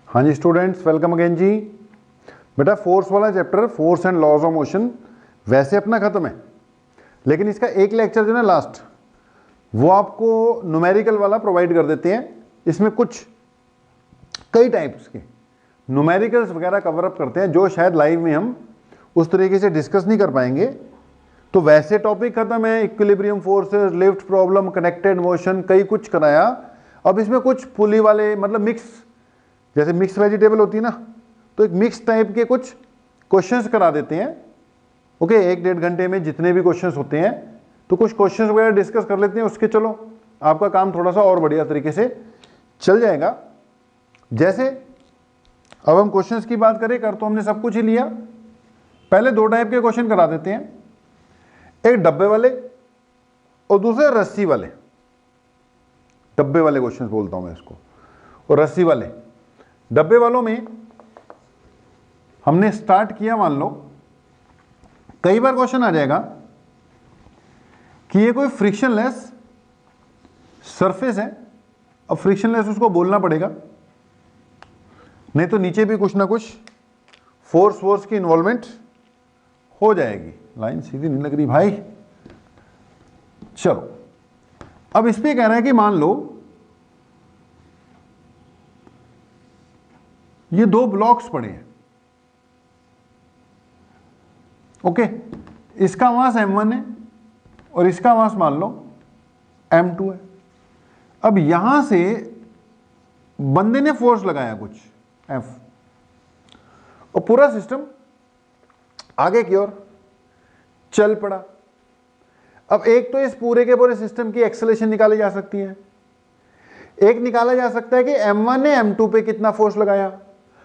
हाँ जी students, welcome again जी। बेटा फोर्स वाला चैप्टर, force and laws of motion, वैसे अपना खत्म है, लेकिन इसका एक लेक्चर जो है लास्ट, वो आपको न्यूमेरिकल वाला प्रोवाइड कर देते हैं। इसमें कुछ कई टाइप्स के न्यूमेरिकल्स वगैरह कवर अप करते हैं जो शायद लाइव में हम उस तरीके से डिस्कस नहीं कर पाएंगे। तो वैसे टॉपिक खत्म है, equilibrium forces, lift problem, connected motion, कई कुछ कराया। अब इसमें कुछ पुली वाले, मतलब मिक्स, जैसे मिक्स वेजिटेबल होती है ना, तो एक मिक्स टाइप के कुछ क्वेश्चंस करा देते हैं। ओके, 1-1.5 घंटे में जितने भी क्वेश्चंस होते हैं, तो कुछ क्वेश्चंस वगैरह डिस्कस कर लेते हैं उसके। चलो आपका काम थोड़ा सा और बढ़िया तरीके से चल जाएगा। जैसे अब हम क्वेश्चंस की बात करें, कर तो हमने सब कुछ ही लिया। पहले 2 टाइप के क्वेश्चन करा देते हैं, एक डब्बे वाले और दूसरे रस्सी वाले। डब्बे वाले क्वेश्चन बोलता हूं मैं इसको, और रस्सी वाले। डब्बे वालों में हमने स्टार्ट किया, मान लो कई बार क्वेश्चन आ जाएगा कि ये कोई फ्रिक्शनलेस सरफेस है। अब फ्रिक्शनलेस उसको बोलना पड़ेगा, नहीं तो नीचे भी कुछ ना कुछ फोर्स की इन्वॉल्वमेंट हो जाएगी। लाइन सीधी नहीं लग रही भाई। चलो अब इस पे कह रहा है कि मान लो ये 2 ब्लॉक्स पड़े हैं। ओके, इसका मास m1 है और इसका मास मान लो m2 है। अब यहां से बंदे ने फोर्स लगाया कुछ F, और पूरा सिस्टम आगे की ओर चल पड़ा। अब एक तो इस पूरे के पूरे सिस्टम की एक्सेलरेशन निकाली जा सकती है, एक निकाला जा सकता है कि m1 ने m2 पे कितना फोर्स लगाया।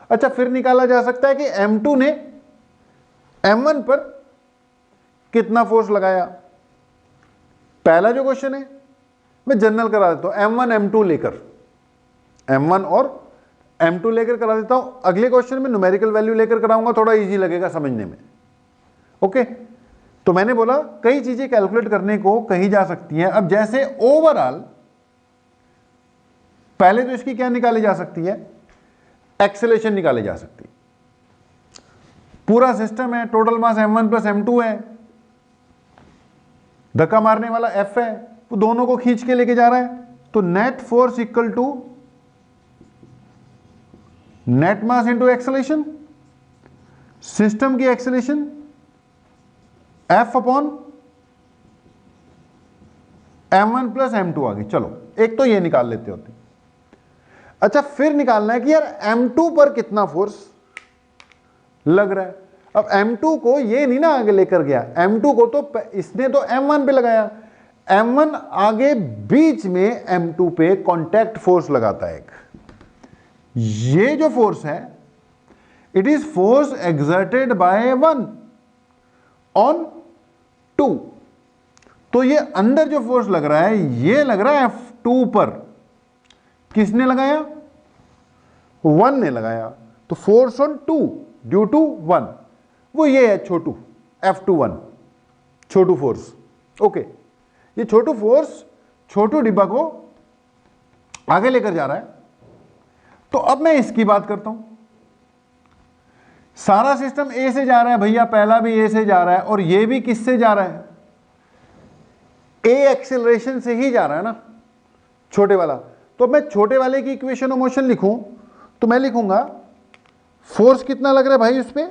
अच्छा, फिर निकाला जा सकता है कि m2 ने m1 पर कितना फोर्स लगाया। पहला जो क्वेश्चन है मैं जनरल करा देता हूं, m1 m2 लेकर, m1 और m2 लेकर करा देता हूं। अगले क्वेश्चन में न्यूमेरिकल वैल्यू लेकर कराऊंगा, थोड़ा इजी लगेगा समझने में। ओके, तो मैंने बोला कई चीजें कैलकुलेट करने को कही जा सकती हैं। अब जैसे ओवरऑल पहले तो इसकी क्या निकाली जा सकती है, एक्सेलरेशन निकाली जा सकती है। पूरा सिस्टम है, total mass m1 plus m2 है, धक्का मारने वाला F है, तो दोनों को खींच के लेके जा रहा है। तो net force equal to net mass into acceleration, system की acceleration F upon m1 plus m2 आ गई। चलो एक तो ये निकाल लेते होते। अच्छा, फिर निकालना है कि यार m2 पर कितना फोर्स लग रहा है। अब m2 को ये नहीं ना आगे लेकर गया, m2 को तो इसने तो m1 पे लगाया, m1 आगे बीच में m2 पे कांटेक्ट फोर्स लगाता है। ये जो फोर्स है, it is force exerted by 1 on 2। तो ये अंदर जो फोर्स लग रहा है, ये लग रहा है F2 पर। किसने लगाया, 1 ने लगाया। तो फोर्स ऑन 2 ड्यू टू 1, वो ये है छोटू F21, छोटू फोर्स। ओके, ये छोटू फोर्स छोटू डिब्बा को आगे लेकर जा रहा है। तो अब मैं इसकी बात करता हूं। सारा सिस्टम ए से जा रहा है भैया, पहला भी ए से जा रहा है, और ये भी किससे जा रहा है, ए एक्सेलरेशन से ही जा रहा है ना, छोटे वाला। तो मैं छोटे वाले की इक्वेशन ऑफ मोशन लिखूं तो मैं लिखूंगा फोर्स कितना लग रहा है भाई उस पे,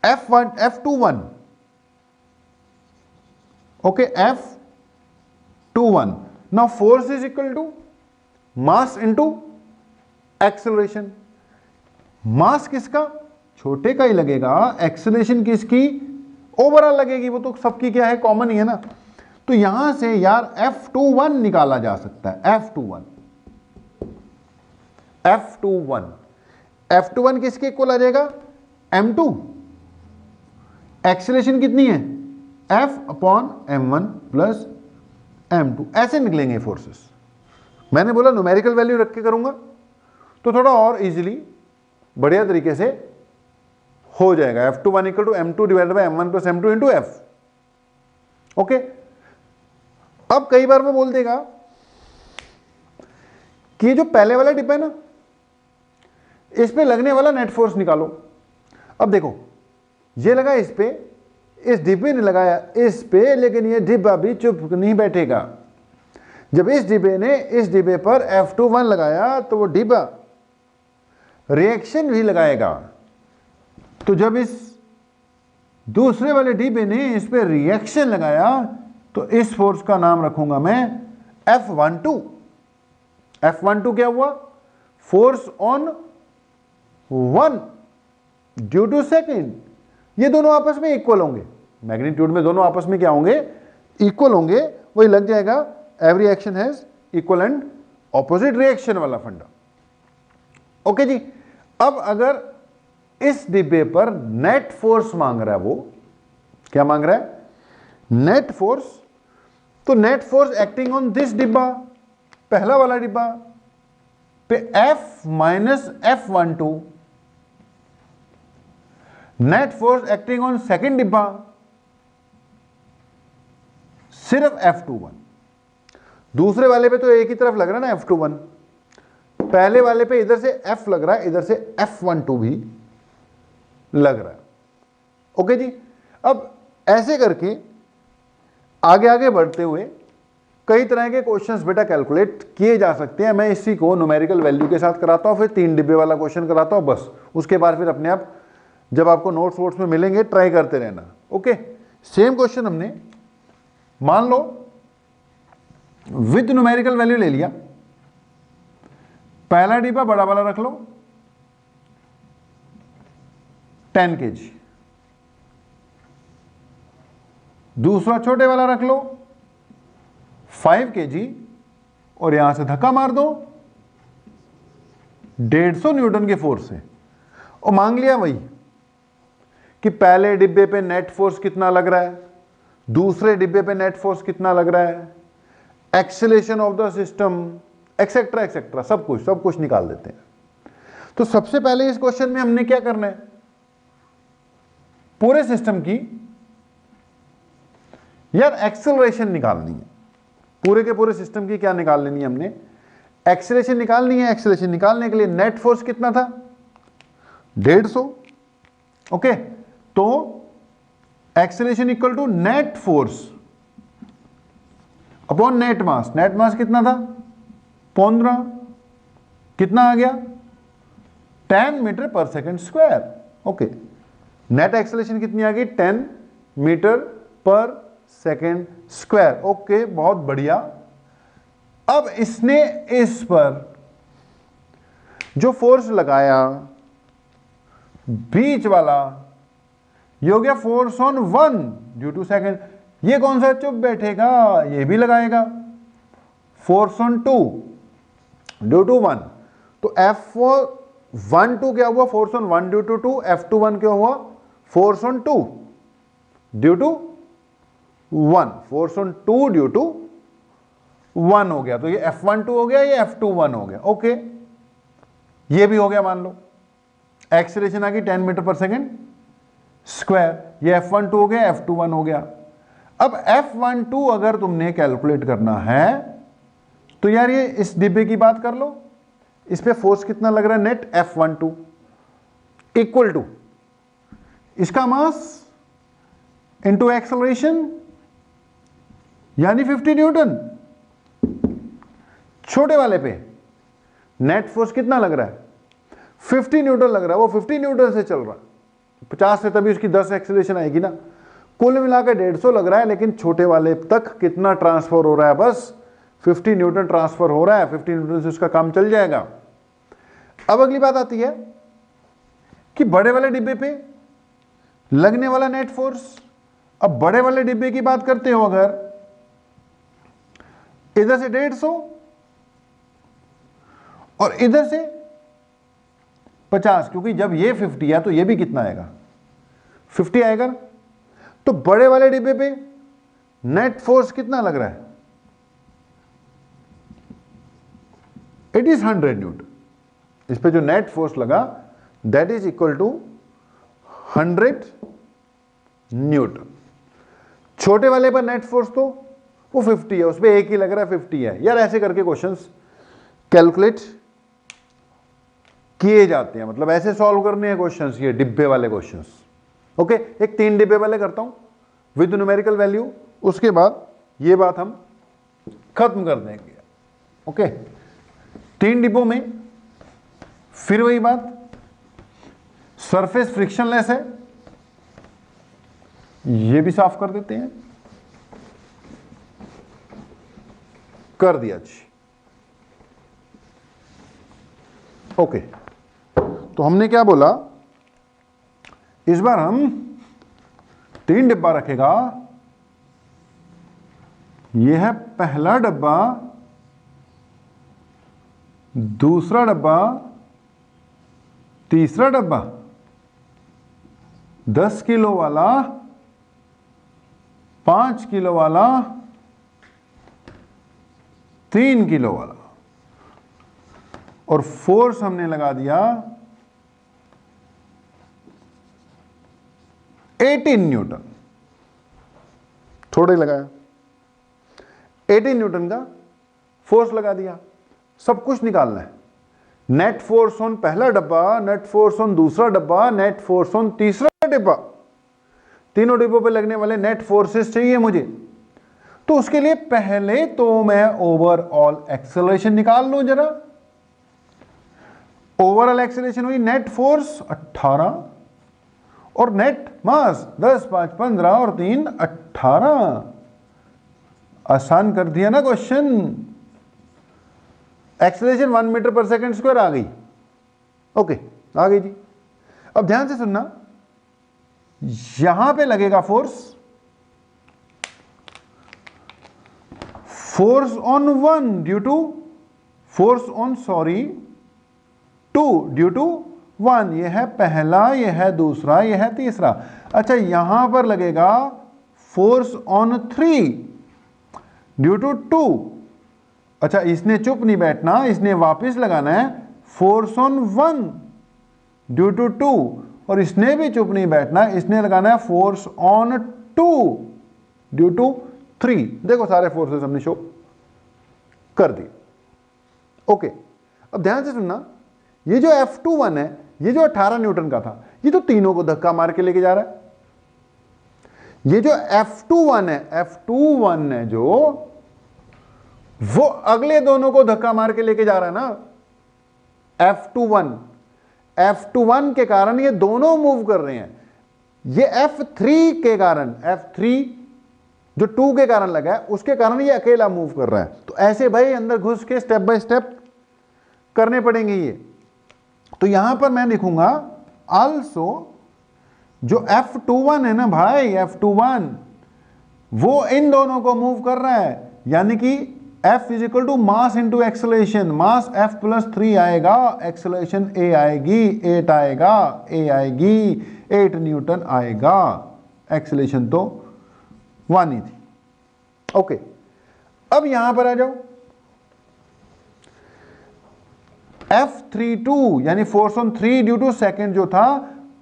F21। Okay, F21। Now force is equal to mass into acceleration. Mass किसका, छोटे का ही लगेगा, एक्सेलरेशन किसकी, ओवरऑल लगेगी। वो तो सबकी क्या है, कॉमन ही है ना। तो यहां से यार F21 निकाला जा सकता है। F21 किसके इक्वल आ जाएगा, m2। एक्सेलरेशन कितनी है, F upon m1 plus m2। ऐसे निकलेंगे फोर्सेस। मैंने बोला न्यूमेरिकल वैल्यू रख के करूंगा तो थोड़ा और इजीली बढ़िया तरीके से हो जाएगा। F21 equal to m2 divided by m1 plus m2 into F। Okay, अब कई बार वो बोल देगा कि जो पहले वाला डिब्बा है ना, इस पे लगने वाला नेट फोर्स निकालो। अब देखो, ये लगा इस पे, इस डिब्बे ने लगाया इस पे, लेकिन ये डिब्बा भी चुप नहीं बैठेगा। जब इस डिब्बे ने इस डिब्बे पर F21 लगाया तो वो डिब्बा रिएक्शन भी लगाएगा। तो जब इस दूसरे वाले डिब्बे ने इस पे रिएक्शन लगाया तो इस फोर्स का नाम रखूंगा मैं F12। F12 क्या हुआ? Force on one due to second. ये दोनों आपस में इक्वल होंगे, मैग्नीट्यूड में दोनों आपस में क्या होंगे? इक्वल होंगे। वही लग जाएगा every action has equal and opposite reaction वाला फंडा। ओके जी। अब अगर इस डिब्बे पर नेट फोर्स मांग रहा है, वो क्या मांग रहा है? Net force. तो net force acting on this डिब्बा, पहला वाला डिब्बा पे F minus F12, net force acting on second डिब्बा सिर्फ F21। दूसरे वाले पे तो एक ही तरफ लग रहा है ना F21, पहले वाले पे इधर से F लग रहा है, इधर से F12 भी लग रहा है। ओके जी। अब ऐसे करके आगे आगे बढ़ते हुए कई तरह के क्वेश्चंस बेटा कैलकुलेट किए जा सकते हैं। मैं इसी को न्यूमेरिकल वैल्यू के साथ कराता हूं, फिर 3 डिब्बे वाला क्वेश्चन कराता हूं, बस उसके बाद फिर अपने आप जब आपको नोट्स वोट्स में मिलेंगे ट्राई करते रहना। ओके। सेम क्वेश्चन हमने मान लो विद न्यूमेरिकल वैल्यू ले लिया। पहला डिब्बा बड़ा वाला रख लो 10 kg, दूसरा छोटे वाला रख लो 5 kg और यहां से धक्का मार दो 150 न्यूटन के फोर्स से। और मांग लिया वही कि पहले डिब्बे पे नेट फोर्स कितना लग रहा है, दूसरे डिब्बे पे नेट फोर्स कितना लग रहा है, acceleration of the system, etcetera etcetera, सब कुछ निकाल देते हैं। तो सबसे पहले इस क्वेश्चन में हमने क्या करना है? पूरे सिस्टम की यार एक्सेलरेशन निकालनी है। पूरे के पूरे सिस्टम की क्या निकाल लेनी है हमने? एक्सेलरेशन निकालनी है। एक्सेलरेशन निकालने के लिए नेट फोर्स कितना था? 150। ओके। तो acceleration equal to net force upon net mass. Net mass कितना था? 15। कितना आ गया? 10 मीटर पर second square. Okay. Net acceleration कितनी आ गई? 10 मीटर पर सेकेंड स्क्वायर। ओके, बहुत बढ़िया। अब इसने इस पर जो फोर्स लगाया बीच वाला, ये हो गया force on one due to second. ये कौन सा चुप बैठेगा? ये भी लगाएगा force on two due to one. तो F12 क्या हुआ? Force on one due to two. F21 क्या हुआ? Force on two due to one. Force on two due to one हो गया। तो ये F12 हो गया, ये F21 हो गया। ओके, ये भी हो गया मान लो। एक्सेलरेशन आ गई 10 मीटर पर सेकेंड स्क्वायर। ये F12 हो गया, F21 हो गया। अब F12 अगर तुमने कैलकुलेट करना है तो यार ये इस डिब्बे की बात कर लो। इस पे फोर्स कितना लग रहा है? नेट F12 इक्वल टू इसका मास इंटू एक्सेलरेशन यानी 50 न्यूटन। छोटे वाले पे नेट फोर्स कितना लग रहा है? 50 न्यूटन लग रहा है। वो 50 न्यूटन से चल रहा है, 50 से तभी उसकी 10 एक्सेलरेशन आएगी ना। कुल मिलाकर 150 लग रहा है, लेकिन छोटे वाले तक कितना ट्रांसफर हो रहा है? बस 50 न्यूटन ट्रांसफर हो रहा है। 50 न्यूटन से उसका काम चल जाएगा। अब अगली बात आती है कि बड़े वाले डिब्बे पे लगने वाला नेट फोर्स। अब बड़े वाले डिब्बे की बात करते हो, अगर इधर से 150 और इधर से 50, क्योंकि जब ये 50 है तो ये भी कितना आएगा? 50 आएगा। तो बड़े वाले डिब्बे पे नेट फोर्स कितना लग रहा है? It is 100 newton. इस पे जो नेट फोर्स लगा that is equal to 100 newton. छोटे वाले पर नेट फोर्स तो वो 50 है, उस पे एक ही लग रहा है, 50 है। यार ऐसे करके क्वेश्चंस कैलकुलेट किए जाते हैं, मतलब ऐसे सॉल्व करने हैं क्वेश्चंस, ये डिब्बे वाले क्वेश्चंस। ओके, एक 3 डिब्बे वाले करता हूं विद न्यूमेरिकल वैल्यू, उसके बाद ये बात हम खत्म कर देंगे। ओके, 3 डिब्बों में फिर वही बात, सरफेस फ्रिक्शनलेस है, ये भी साफ कर देते हैं, कर दिया जी। ओके, तो हमने क्या बोला, इस बार हम 3 डिब्बा रखेगा, यह है पहला डब्बा, दूसरा डब्बा, तीसरा डब्बा, 10 किलो वाला, 5 किलो वाला, 3 किलो वाला, और फोर्स हमने लगा दिया 18 न्यूटन, थोड़े लगाया, 18 न्यूटन का फोर्स लगा दिया। सब कुछ निकालना है, नेट फोर्स ऑन पहला डब्बा, नेट फोर्स ऑन दूसरा डब्बा, नेट फोर्स ऑन तीसरा डिब्बा, तीनों डिब्बों पे लगने वाले नेट फोर्सेस चाहिए मुझे। तो उसके लिए पहले तो मैं ओवरऑल एक्सेलरेशन निकाल लूं जरा। ओवरऑल एक्सेलरेशन हुई नेट फोर्स 18 और नेट मास 10, 5, 15 और 3 18। आसान कर दिया ना क्वेश्चन। एक्सेलरेशन 1 मीटर पर सेकंड स्क्वायर आ गई। ओके, आ गई जी। अब ध्यान से सुनना, यहां पे लगेगा force on 1 due to force on 2 due to 1। यह है पहला, यह है दूसरा, यह है तीसरा। अच्छा, यहां पर लगेगा फोर्स ऑन 3 ड्यू टू 2। अच्छा, इसने चुप नहीं बैठना, इसने वापस लगाना है फोर्स ऑन 1 ड्यू टू 2, और इसने भी चुप नहीं बैठना, इसने लगाना है फोर्स ऑन 2 ड्यू टू 3। देखो सारे फोर्सेस हमने शो कर दिए। ओके, अब ध्यान से सुनना, ये जो F21 है, ये जो 18 न्यूटन का था, ये तो तीनों को धक्का मार के लेके जा रहा है। ये जो F21 है जो, वो अगले दोनों को धक्का मार के लेके जा रहा है ना। F21 के कारण ये दोनों मूव कर रहे हैं। ये F3 के कारण, F3 जो 2 के कारण लगा है, उसके कारण ये अकेला मूव कर रहा है। तो ऐसे भाई अंदर घुस के स्टेप बाय स्टेप करने पड़ेंगे ये। तो यहां पर मैं लिखूंगा आल्सो, जो F21 है ना भाई, F21 वो इन दोनों को मूव कर रहा है, यानी कि F is equal to mass into acceleration. Mass F plus 3 आएगा, एक्सेलरेशन A आएगी, 8 आएगा, A आएगी, 8 न्यूटन आएगा। एक्सेलरेशन तो 1 ही थी। ओके, अब यहां पर आ जाओ, F32 यानी force on 3 due to second जो था,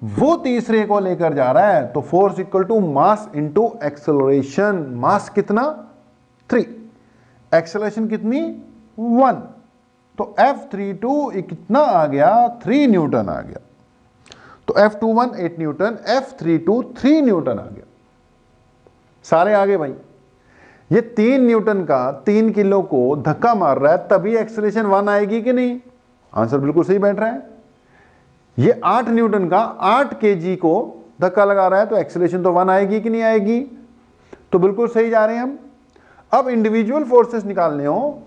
वो तीसरे को लेकर जा रहा है। तो force equal to mass into acceleration. Mass कितना? 3, एक्सेलरेशन कितनी? 1। तो F32 कितना आ गया? 3 न्यूटन आ गया। तो F21 8 न्यूटन, F32 3 न्यूटन आ गया। सारे आगे भाई। ये 3 न्यूटन का 3 किलो को धक्का मार रहा है, तभी एक्सेलरेशन 1 आएगी कि नहीं? आंसर बिल्कुल सही बैठ रहा है। ये 8 न्यूटन का 8 केजी को धक्का लगा रहा है, तो एक्सेलरेशन तो 1 आएगी कि नहीं आएगी? तो बिल्कुल सही जा रहे हैं हम। अब इंडिविजुअल फोर्सेस निकालने हो,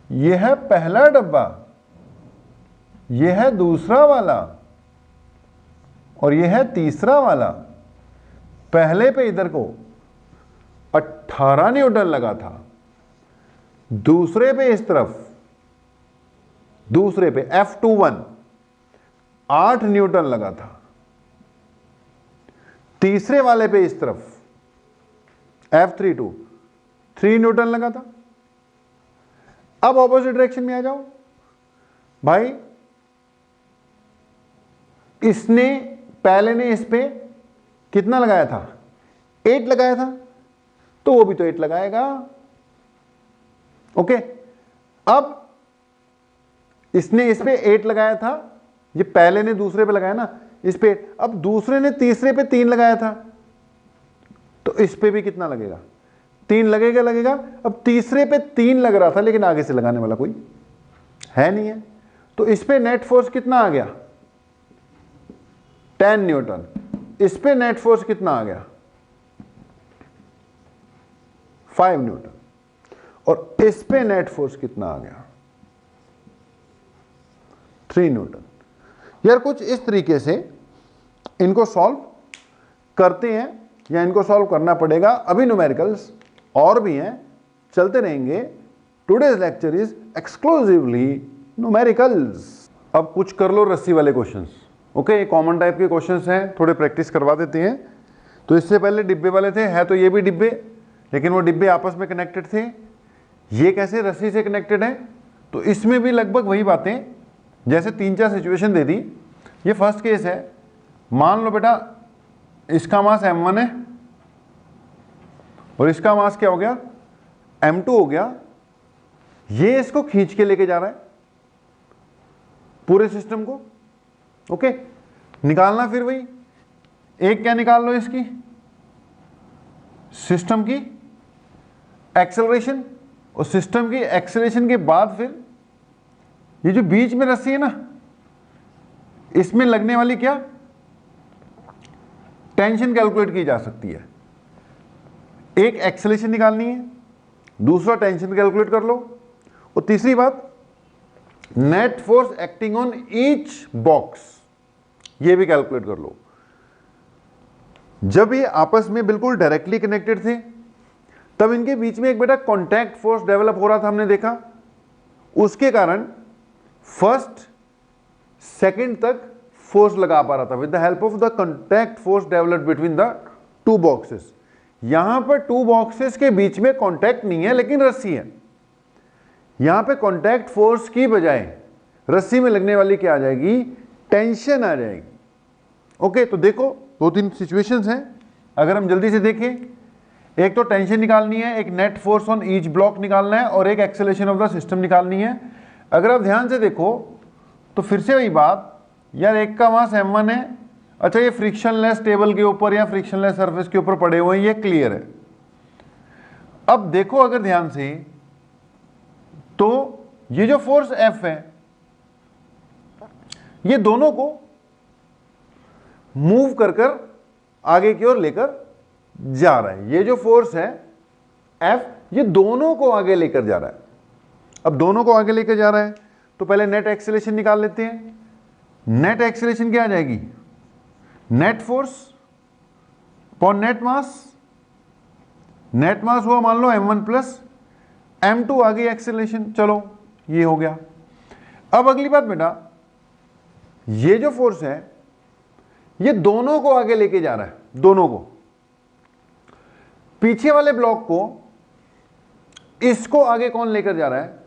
यह है पहला डब्बा, यह है दूसरा वाला, और यह है तीसरा वाला। पहले पे इधर को 18 न्यूटन लगा था, दूसरे पे इस तरफ, दूसरे पे F21 8 न्यूटन लगा था, तीसरे वाले पे इस तरफ F32 3 न्यूटन लगा था। अब ऑपोजिट डायरेक्शन में आ जाओ भाई, इसने पहले ने इस पे कितना लगाया था? 8 लगाया था, तो वो भी तो 8 लगाएगा। ओके, अब इसने इस पे 8 लगाया था, ये पहले ने दूसरे पे लगाया ना, इस पे, अब दूसरे ने तीसरे पे 3 लगाया था, तो इस पे भी कितना लगेगा, 3 लगेगा। अब तीसरे पे 3 लग रहा था, लेकिन आगे से लगाने वाला कोई है नहीं है, तो इस पे नेट फोर्स कितना आ गया, 10 न्यूटन। इस पे नेट फोर्स कितना आ गया, 5 न्यूटन। और इस पे नेट फोर्स कितना आ गया, 3 न्यूटन। यार कुछ इस तरीके से इनको सॉल्व करते हैं, या इनको सॉल्व करना पड़ेगा। अभी न्यूमेरिकल्स और भी हैं, चलते रहेंगे। Today's lecture is exclusively numericals. अब कुछ कर लो रस्सी वाले क्वेश्चंस। ओके, ये कॉमन टाइप के क्वेश्चंस हैं, थोड़े प्रैक्टिस करवा देते हैं। तो इससे पहले डिब्बे वाले थे, है तो ये भी डिब्बे, लेकिन वो डिब्बे आपस में कनेक्टेड थे। ये कैसे रस्सी से कनेक्टेड है, तो इसमें भी लगभग वही बातें, जैसे 3-4 सिचुएशन दे दी। ये फर्स्ट केस है, मान लो बेटा इसका मास m1 है और इसका मास क्या हो गया, m2 हो गया। ये इसको खींच के लेके जा रहा है पूरे सिस्टम को। ओके, निकालना फिर वही, एक क्या निकाल लो इसकी, सिस्टम की एक्सेलरेशन, और सिस्टम की एक्सेलरेशन के बाद फिर ये जो बीच में रस्सी है ना, इसमें लगने वाली क्या टेंशन कैलकुलेट की जा सकती है। एक एक्सेलरेशन निकालनी है, दूसरा टेंशन कैलकुलेट कर लो, और तीसरी बात net force acting on each box, ये भी कैलकुलेट कर लो। जब ये आपस में बिल्कुल डायरेक्टली कनेक्टेड थे, तब इनके बीच में एक बेटा कॉन्टैक्ट फोर्स डेवलप हो रहा था, हमने देखा। उसके कारण फर्स्ट सेकंड तक फोर्स लगा पा रहा था with the help of the contact force developed between the 2 boxes. यहां पर 2 बॉक्सेस के बीच में कॉन्टैक्ट नहीं है, लेकिन रस्सी है। यहां पे कॉन्टैक्ट फोर्स की बजाय रस्सी में लगने वाली क्या आ जाएगी, टेंशन आ जाएगी। ओके, तो देखो 2-3 सिचुएशंस हैं, अगर हम जल्दी से देखें। एक तो टेंशन निकालनी है, एक net force on each block निकालना है, और एक एक्सेलरेशन ऑफ द सिस्टम निकालनी है। अगर आप ध्यान से देखो तो फिर से वही बात, यार एक का मास m1 है, अच्छा ये फ्रिक्शनलेस टेबल के ऊपर या फ्रिक्शनलेस सरफेस के ऊपर पड़े हुए हैं, ये क्लियर है। अब देखो अगर ध्यान से, तो ये जो फोर्स F है, ये दोनों को मूव कर कर आगे की ओर लेकर जा रहा है। ये जो फोर्स है F, ये दोनों को आगे लेकर जा रहा है। अब दोनों को आगे लेकर जा रहा है, तो पहले नेट एक्सेलरेशन निकाल लेते हैं। नेट एक्सेलरेशन क्या आ जाएगी, net force upon net mass. Net मास हुआ मान लो m1 प्लस m2, आ गई एक्सेलरेशन। चलो ये हो गया। अब अगली बात बेटा, ये जो फोर्स है ये दोनों को आगे लेके जा रहा है, दोनों को। पीछे वाले ब्लॉक को, इसको आगे कौन लेकर जा रहा है,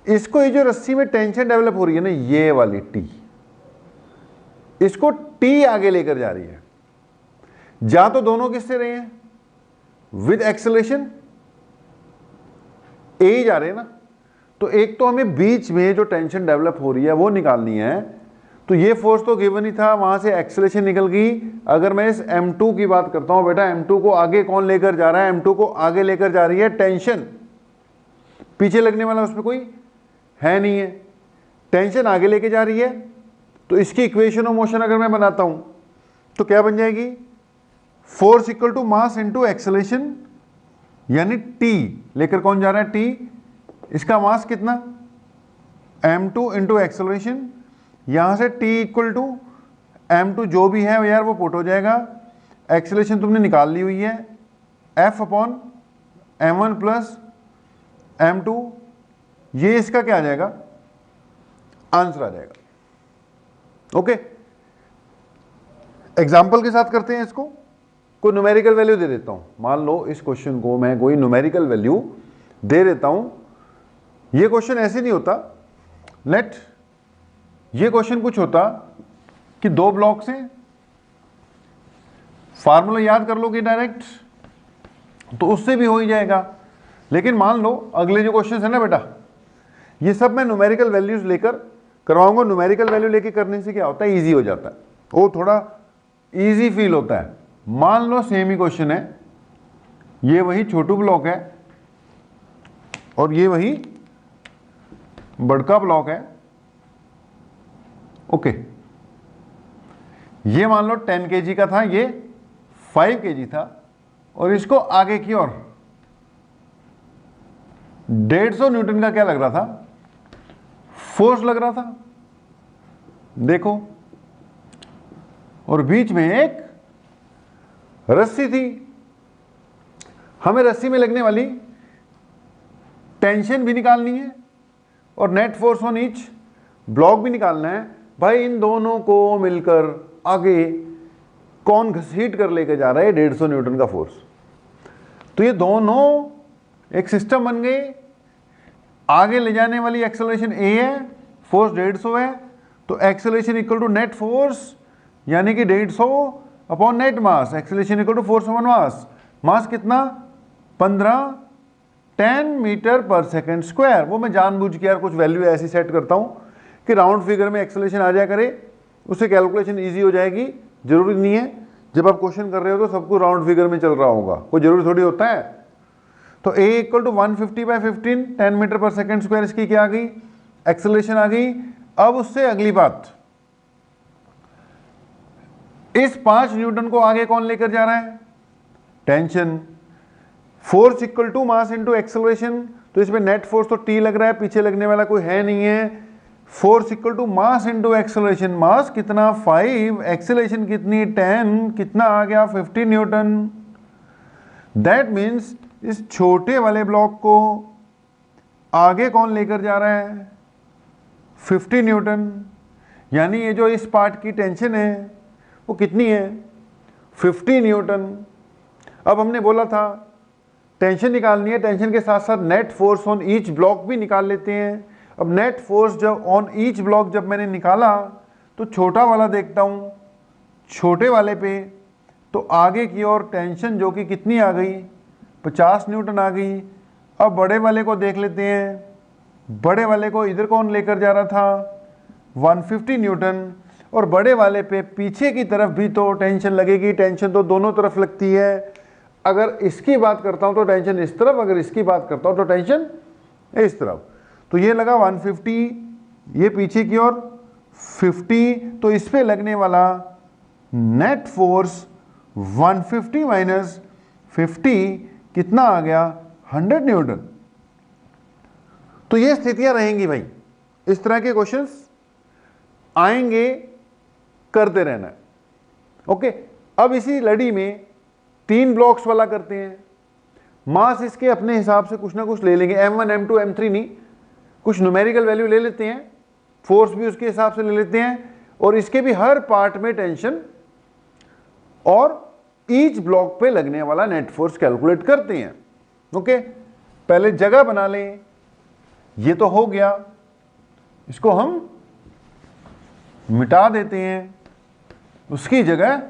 इसको, ये जो रस्सी में टेंशन डेवलप हो रही है ना, ये वाली टी, इसको टी आगे लेकर जा रही है। जा तो दोनों किससे रहे हैं, विद एक्सेलरेशन ए ही जा रहे हैं ना। तो एक तो हमें बीच में जो टेंशन डेवलप हो रही है वो निकालनी है। तो ये फोर्स तो गिवन ही था, वहां से एक्सेलरेशन निकल गई। अगर मैं इस m2 की बात करता हूं बेटा, m2 को आगे कौन लेकर जा रहा है, m2 को आगे लेकर जा रही है टेंशन। पीछे लगने वाला उसमें कोई है नहीं है, टेंशन आगे लेके जा रही है। तो इसकी इक्वेशन ऑफ मोशन अगर मैं बनाता हूं तो क्या बन जाएगी, force equal to mass into acceleration, यानी टी लेकर कौन जा रहा है, टी। इसका मास कितना, m2 इंटू एक्सेलरेशन। यहां से t इक्वल टू m2 जो भी है यार वो पुट हो जाएगा। एक्सेलरेशन तुमने निकाल ली हुई है, f upon m1 plus m2। ये इसका क्या आ जाएगा, आंसर आ जाएगा। ओके, एग्जाम्पल के साथ करते हैं इसको। कोई न्यूमेरिकल वैल्यू दे देता हूं, मान लो इस क्वेश्चन को मैं कोई न्यूमेरिकल वैल्यू दे देता हूं। ये क्वेश्चन ऐसे नहीं होता, लेट ये क्वेश्चन कुछ होता कि 2 ब्लॉक्स हैं, फार्मूला याद कर लोगे डायरेक्ट तो उससे भी हो ही जाएगा। लेकिन मान लो अगले जो क्वेश्चन है ना बेटा, ये सब मैं न्यूमेरिकल वैल्यूज लेकर करवाऊंगा। न्यूमेरिकल वैल्यू लेके करने से क्या होता है, इजी हो जाता है, वो थोड़ा इजी फील होता है। मान लो सेम ही क्वेश्चन है, ये वही छोटू ब्लॉक है और ये वही बड़का ब्लॉक है। ओके, ये मान लो 10 kg का था, ये 5 kg था, और इसको आगे की ओर 150 न्यूटन का क्या लग रहा था, फोर्स लग रहा था, देखो। और बीच में एक रस्सी थी, हमें रस्सी में लगने वाली टेंशन भी निकालनी है और net force on each block भी निकालना है। भाई इन दोनों को मिलकर आगे कौन घसीट कर लेकर जा रहा है 150 न्यूटन का फोर्स। तो ये दोनों एक सिस्टम बन गए। आगे ले जाने वाली एक्सेलरेशन ए है, फोर्स 150 है, तो acceleration equal to net force यानी कि 150 upon net mass. Acceleration equal to force upon mass. Mass कितना, 15 10 मीटर पर सेकेंड स्क्वायर। वो मैं जानबूझ के यार कुछ वैल्यू ऐसी सेट करता हूँ कि राउंड फिगर में एक्सेलरेशन आ जाया करे, उससे कैलकुलेशन ईजी हो जाएगी। जरूरी नहीं है जब आप क्वेश्चन कर रहे हो तो सबको राउंड फिगर में चल रहा होगा, कोई जरूरी थोड़ी होता है। तो a इक्वल टू 150/15 10 मीटर पर सेकेंड स्क्वायर, इसकी क्या आ गई, एक्सेलरेशन आ गई। अब उससे अगली बात, इस 5 न्यूटन को आगे कौन लेकर जा रहा है, tension. Force equal to mass into acceleration, तो इसमें नेट फोर्स तो T लग रहा है, पीछे लगने वाला कोई है नहीं है। Force equal to mass into acceleration, mass कितना 5, एक्सेलरेशन कितनी 10, कितना आ गया 50 न्यूटन। दैट मीन्स इस छोटे वाले ब्लॉक को आगे कौन लेकर जा रहा है, 50 न्यूटन। यानी ये जो इस पार्ट की टेंशन है वो कितनी है, 50 न्यूटन। अब हमने बोला था टेंशन निकालनी है, टेंशन के साथ साथ net force on each block भी निकाल लेते हैं। अब नेट फोर्स जब ऑन ईच ब्लॉक जब मैंने निकाला तो छोटा वाला देखता हूँ, छोटे वाले पे तो आगे की ओर टेंशन जो कि कितनी आ गई, 50 न्यूटन आ गई। अब बड़े वाले को देख लेते हैं, बड़े वाले को इधर कौन लेकर जा रहा था, 150 न्यूटन। और बड़े वाले पे पीछे की तरफ भी तो टेंशन लगेगी, टेंशन तो दोनों तरफ लगती है। अगर इसकी बात करता हूं तो टेंशन इस तरफ, अगर इसकी बात करता हूं तो टेंशन इस तरफ। तो ये लगा 150, ये पीछे की ओर 50, तो इस पे लगने वाला नेट फोर्स 150 माइनस 50 कितना आ गया, 100 न्यूटन। तो ये स्थितियां रहेंगी भाई, इस तरह के क्वेश्चंस आएंगे, करते रहना है। ओके, अब इसी लड़ी में 3 ब्लॉक्स वाला करते हैं। मास इसके अपने हिसाब से कुछ ना कुछ ले लेंगे, M1 M2 M3 नहीं, कुछ न्यूमेरिकल वैल्यू ले लेते हैं, फोर्स भी उसके हिसाब से ले लेते हैं, और इसके भी हर पार्ट में टेंशन और ईच ब्लॉक पे लगने वाला नेट फोर्स कैलकुलेट करते हैं। ओके, पहले जगह बना लें, ये तो हो गया, इसको हम मिटा देते हैं, उसकी जगह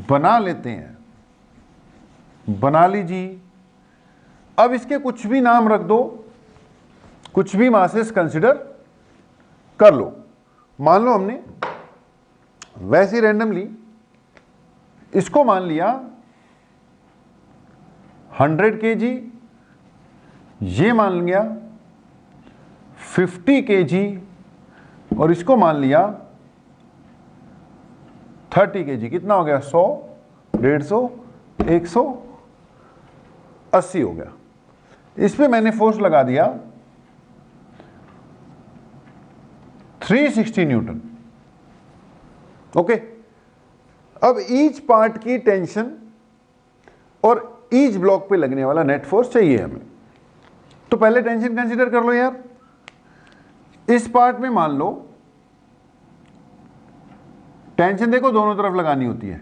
बना लेते हैं, बना लीजिए। अब इसके कुछ भी नाम रख दो, कुछ भी मासेस कंसिडर कर लो। मान लो हमने वैसे रैंडमली इसको मान लिया 100 kg, ये मान लिया 50 kg, और इसको मान लिया 30 kg। कितना हो गया, 100, 150, 180 हो गया। इस पे मैंने फोर्स लगा दिया 360 न्यूटन। ओके, अब ईच पार्ट की टेंशन और ईच ब्लॉक पे लगने वाला नेट फोर्स चाहिए हमें। तो पहले टेंशन कंसीडर कर लो यार। इस पार्ट में मान लो टेंशन देखो दोनों तरफ लगानी होती है,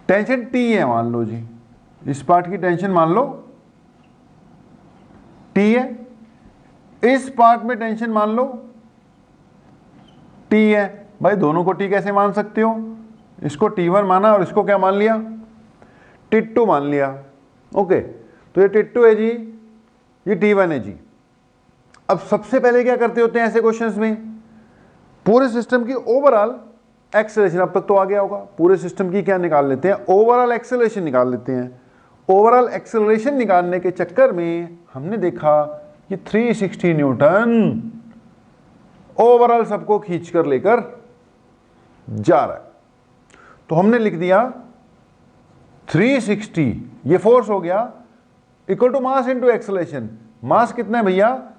टेंशन T है मान लो जी, इस पार्ट की टेंशन मान लो T है, इस पार्ट में टेंशन मान लो T है। भाई दोनों को T कैसे मान सकते हो, इसको T1 माना और इसको क्या मान लिया, T2 मान लिया। ओके, तो ये T2 है जी, ये T1 है जी। अब सबसे पहले क्या करते होते हैं ऐसे क्वेश्चंस में, पूरे सिस्टम की ओवरऑल एक्सेलरेशन, अब तक तो आ गया होगा, पूरे सिस्टम की क्या निकाल लेते हैं, ओवरऑल एक्सेलरेशन निकाल लेते हैं। ओवरऑल एक्सेलरेशन निकालने के चक्कर में हमने देखा कि 360 न्यूटन ओवरऑल सबको खींच कर लेकर जा रहा है, तो हमने लिख दिया 360, ये फोर्स हो गया, equal to mass into acceleration. Mass कितना है भैया,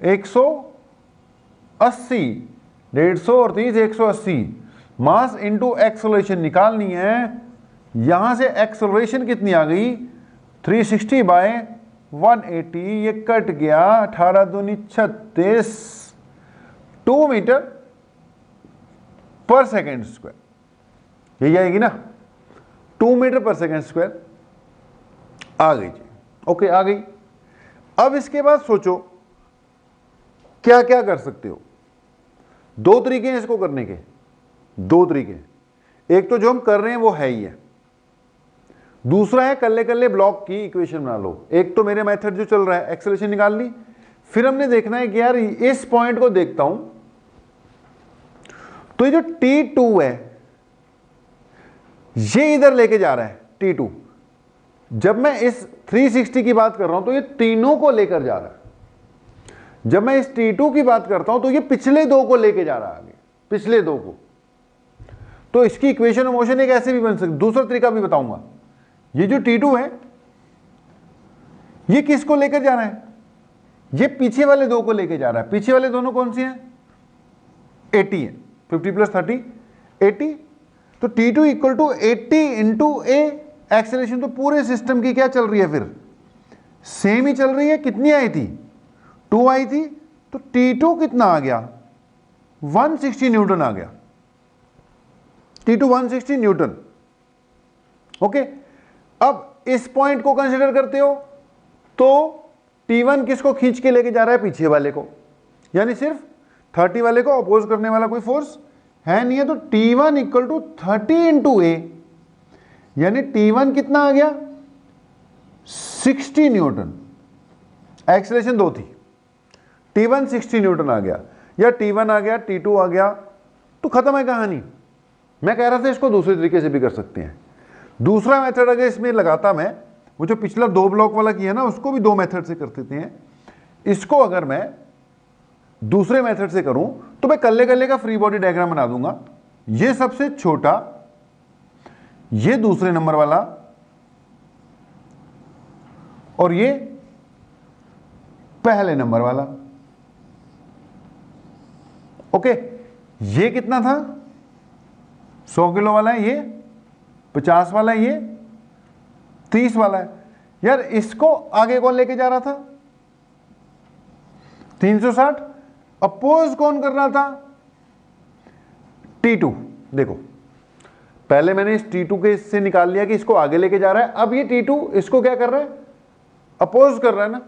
180, 150 और 30 180, मास इनटू एक्सेलरेशन निकालनी है। यहां से एक्सेलरेशन कितनी आ गई, 360 बाय 180, ये कट गया 18 दूनी 36, 2 मीटर पर सेकेंड स्क्वायर, यही आएगी ना, 2 मीटर पर सेकेंड स्क्वायर आ गई जी। ओके, आ गई। अब इसके बाद सोचो क्या क्या कर सकते हो। दो तरीके हैं इसको करने के, दो तरीके। एक तो जो हम कर रहे हैं वो है ही है, दूसरा है कल्ले कल्ले ब्लॉक की इक्वेशन बना लो। एक तो मेरे मेथड जो चल रहा है, एक्सेलरेशन निकाल ली, फिर हमने देखना है कि यार इस पॉइंट को देखता हूं तो ये जो T2 है ये इधर लेके जा रहा है, T2। जब मैं इस 360 की बात कर रहा हूं तो ये तीनों को लेकर जा रहा है। जब मैं इस T2 की बात करता हूं तो ये पिछले दो को लेके जा रहा है आगे, पिछले दो को। तो इसकी इक्वेशन ऑफ मोशन एक ऐसे भी बन सकती, दूसरा तरीका भी बताऊंगा। ये जो T2 है ये किसको लेकर जा रहा है, ये पीछे वाले दो को लेकर जा रहा है। पीछे वाले दोनों कौन से हैं, 80 है, 50 + 30 80। तो T2 equal to 80 into A. Acceleration तो पूरे सिस्टम की क्या चल रही है, फिर सेम ही चल रही है। कितनी आई थी, 2 आई थी, तो T2 कितना आ गया, 160 न्यूटन आ गया। T2 160 Newton. ओके, अब इस पॉइंट को कंसीडर करते हो तो T1 किसको खींच के लेके जा रहा है, पीछे वाले को, यानी सिर्फ 30 वाले को अपोज करने वाला कोई फोर्स है नहीं है। तो T1 इक्वल टू 30 इंटू ए, यानी T1 कितना आ गया, 60 न्यूटन। एक्सेलरेशन दो थी, T1 60 न्यूटन आ गया, या T1 आ गया T2 आ गया, तो खत्म है कहानी। मैं कह रहा था इसको दूसरे तरीके से भी कर सकते हैं। दूसरा मेथड अगर इसमें लगाता मैं, वो जो पिछला 2 ब्लॉक वाला किया ना, उसको भी 2 मेथड से कर देते हैं। इसको अगर मैं दूसरे मेथड से करूं तो मैं कल्ले कल्ले का फ्री बॉडी डायग्राम बना दूंगा। ये सबसे छोटा, ये दूसरे नंबर वाला, और ये पहले नंबर वाला। ओके, ये कितना था, 100 किलो वाला है, ये 50 वाला है, ये 30 वाला है। यार इसको आगे कौन लेके जा रहा था, 360। अपोज कौन कर रहा था, T2। देखो पहले मैंने इस T2 के इससे निकाल लिया कि इसको आगे लेके जा रहा है। अब ये T2 इसको क्या कर रहा है, अपोज कर रहा है ना,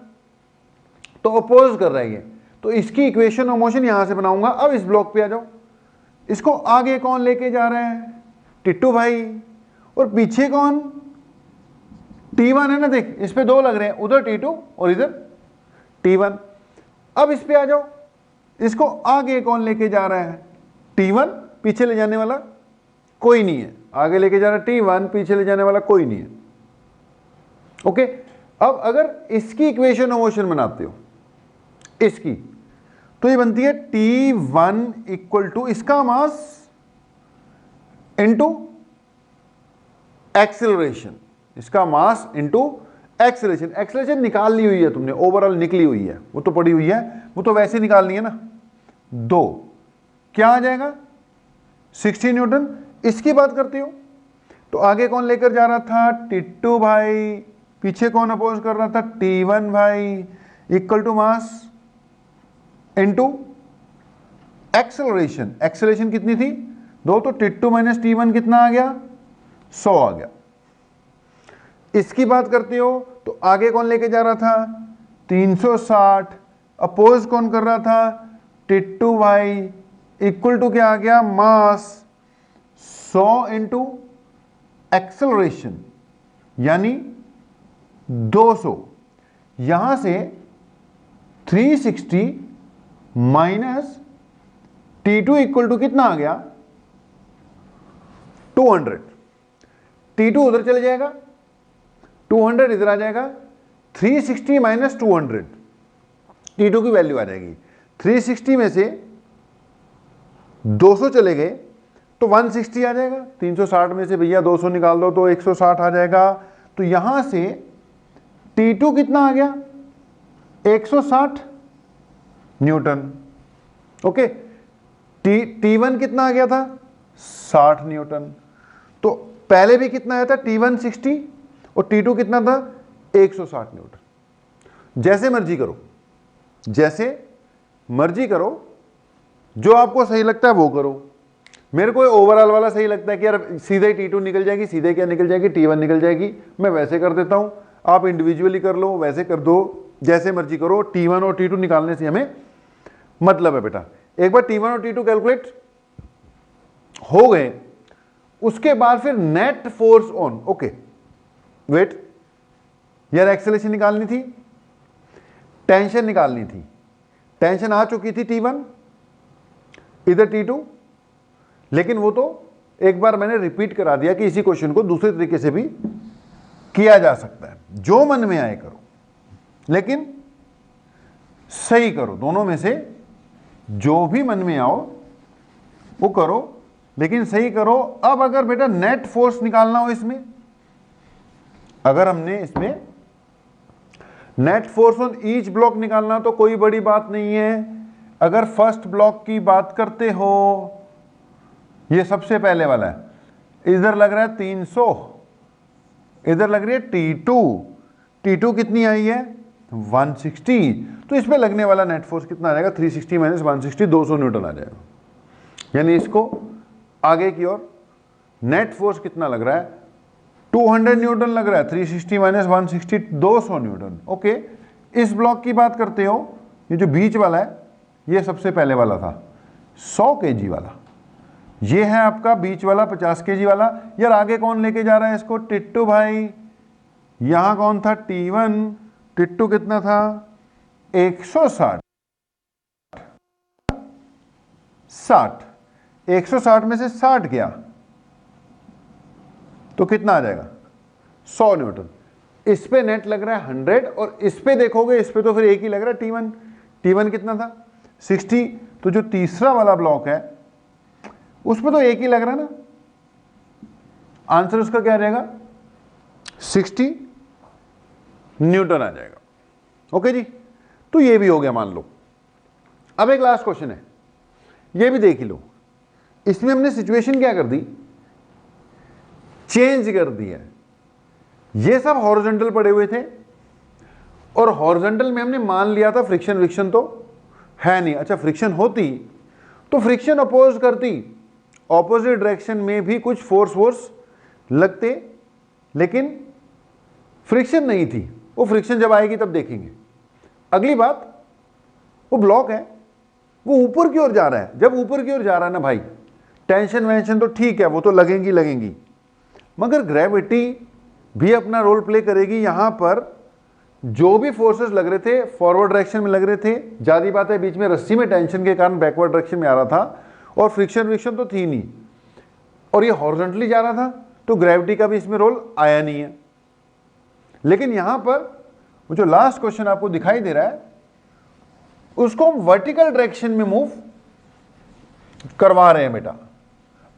तो अपोज कर रहा है ये। तो इसकी इक्वेशन ऑफ मोशन यहां से बनाऊंगा। अब इस ब्लॉक पे आ जाओ, इसको आगे कौन लेके जा रहा है, T2 भाई, और पीछे कौन, T1 है ना। देख इस पे दो लग रहे हैं, उधर T2 और इधर T1। अब इस पे आ जाओ, इसको आगे कौन लेके जा रहा है, T1, पीछे ले जाने वाला कोई नहीं है। आगे लेके जा रहा है T1, पीछे ले जाने वाला कोई नहीं है। ओके, अब अगर इसकी इक्वेशन ऑफ मोशन बनाते हो इसकी, तो ये बनती है T1 इक्वल टू इसका मास इंटू एक्सेलरेशन, इसका मास इंटू एक्सेलरेशन। एक्सेलरेशन निकाल ली हुई है तुमने, ओवरऑल निकली हुई है, वो तो पड़ी हुई है, वो तो वैसे निकालनी है ना। 2 क्या आ जाएगा, 60 न्यूटन। इसकी बात करते हो तो आगे कौन लेकर जा रहा था, T2 भाई, पीछे कौन अपोज कर रहा था, T1 भाई, equal to mass into acceleration. Acceleration कितनी थी, 2, तो T2 माइनस T1 कितना आ गया, 100 आ गया। इसकी बात करते हो तो आगे कौन लेके जा रहा था, 360। अपोज कौन कर रहा था, T2 भाई, इक्वल टू क्या आ गया, मास 100 इंटू एक्सेलरेशन, यानी 200। यहां से 360 माइनस T2 इक्वल टू कितना आ गया 200। T2 उधर चले जाएगा, 200 इधर आ जाएगा, 360 माइनस 200 T2 की वैल्यू आ जाएगी। 360 में से 200 चले गए तो 160 आ जाएगा। 360 में से भैया 200 निकाल दो तो 160 आ जाएगा। तो यहां से T2 कितना आ गया 160 न्यूटन। ओके, T1 कितना आ गया था 60 न्यूटन। तो पहले भी कितना आया था T1 60 और T2 कितना था 160 न्यूटन। जैसे मर्जी करो, जैसे मर्जी करो, जो आपको सही लगता है वो करो। मेरे को ओवरऑल वाला सही लगता है कि यार सीधे ही T2 निकल जाएगी, सीधे क्या निकल जाएगी T1 निकल जाएगी, मैं वैसे कर देता हूं। आप इंडिविजुअली कर लो, वैसे कर दो, जैसे मर्जी करो। T1 और T2 निकालने से हमें मतलब है बेटा। एक बार T1 और T2 कैलकुलेट हो गए, उसके बाद फिर net force on. Okay wait, यार एक्सेलरेशन निकालनी थी, टेंशन निकालनी थी। टेंशन आ चुकी थी T1, इधर T2, लेकिन वो तो एक बार मैंने रिपीट करा दिया कि इसी क्वेश्चन को दूसरे तरीके से भी किया जा सकता है। जो मन में आए करो, लेकिन सही करो। दोनों में से जो भी मन में आओ वो करो, लेकिन सही करो। अब अगर बेटा नेट फोर्स निकालना हो इसमें, अगर हमने इसमें net force on each block निकालना तो कोई बड़ी बात नहीं है। अगर फर्स्ट ब्लॉक की बात करते हो, ये सबसे पहले वाला है, इधर लग रहा है 300, इधर लग रही है T2 कितनी आई है 160। तो इसमें लगने वाला नेट फोर्स कितना आ जाएगा 360 माइनस 160, 200 न्यूटन आ जाएगा। यानी इसको आगे की ओर नेट फोर्स कितना लग रहा है 200 न्यूटन लग रहा है। 360 माइनस 160 200 न्यूटन। ओके, इस ब्लॉक की बात करते हो, ये जो बीच वाला है ये सबसे पहले वाला था 100 kg वाला, ये है आपका बीच वाला 50 kg वाला। यार आगे कौन लेके जा रहा है इसको, टिट्टू भाई। यहां कौन था T1, टिट्टू कितना था 160, 160 में से 60 गया तो कितना आ जाएगा 100 न्यूटन। इस पे नेट लग रहा है 100 और इस पे देखोगे, इस पे तो फिर एक ही लग रहा है T1 कितना था 60। तो जो तीसरा वाला ब्लॉक है उस पे तो एक ही लग रहा है ना, आंसर उसका क्या रहेगा 60 न्यूटन आ जाएगा। ओके जी, तो ये भी हो गया मान लो। अब एक लास्ट क्वेश्चन है, ये भी देख ही लो। इसमें हमने सिचुएशन क्या कर दी, चेंज कर दी है। ये सब हॉरिजॉन्टल पड़े हुए थे और हॉरिजॉन्टल में हमने मान लिया था फ्रिक्शन तो है नहीं। अच्छा फ्रिक्शन होती तो फ्रिक्शन अपोज करती, ऑपोजिट डायरेक्शन में भी कुछ फोर्स लगते, लेकिन फ्रिक्शन नहीं थी। वो फ्रिक्शन जब आएगी तब देखेंगे। अगली बात, वो ब्लॉक है वो ऊपर की ओर जा रहा है। जब ऊपर की ओर जा रहा है ना भाई, टेंशन वेंशन तो ठीक है, वो तो लगेंगी, मगर ग्रेविटी भी अपना रोल प्ले करेगी। यहां पर जो भी फोर्सेस लग रहे थे फॉरवर्ड डायरेक्शन में लग रहे थे, ज्यादा बात है बीच में रस्सी में टेंशन के कारण बैकवर्ड डायरेक्शन में आ रहा था और फ्रिक्शन तो थी नहीं, और ये हॉरिजॉन्टली जा रहा था तो ग्रेविटी का भी इसमें रोल आया नहीं है। लेकिन यहां पर वो जो लास्ट क्वेश्चन आपको दिखाई दे रहा है उसको हम वर्टिकल डायरेक्शन में मूव करवा रहे हैं बेटा।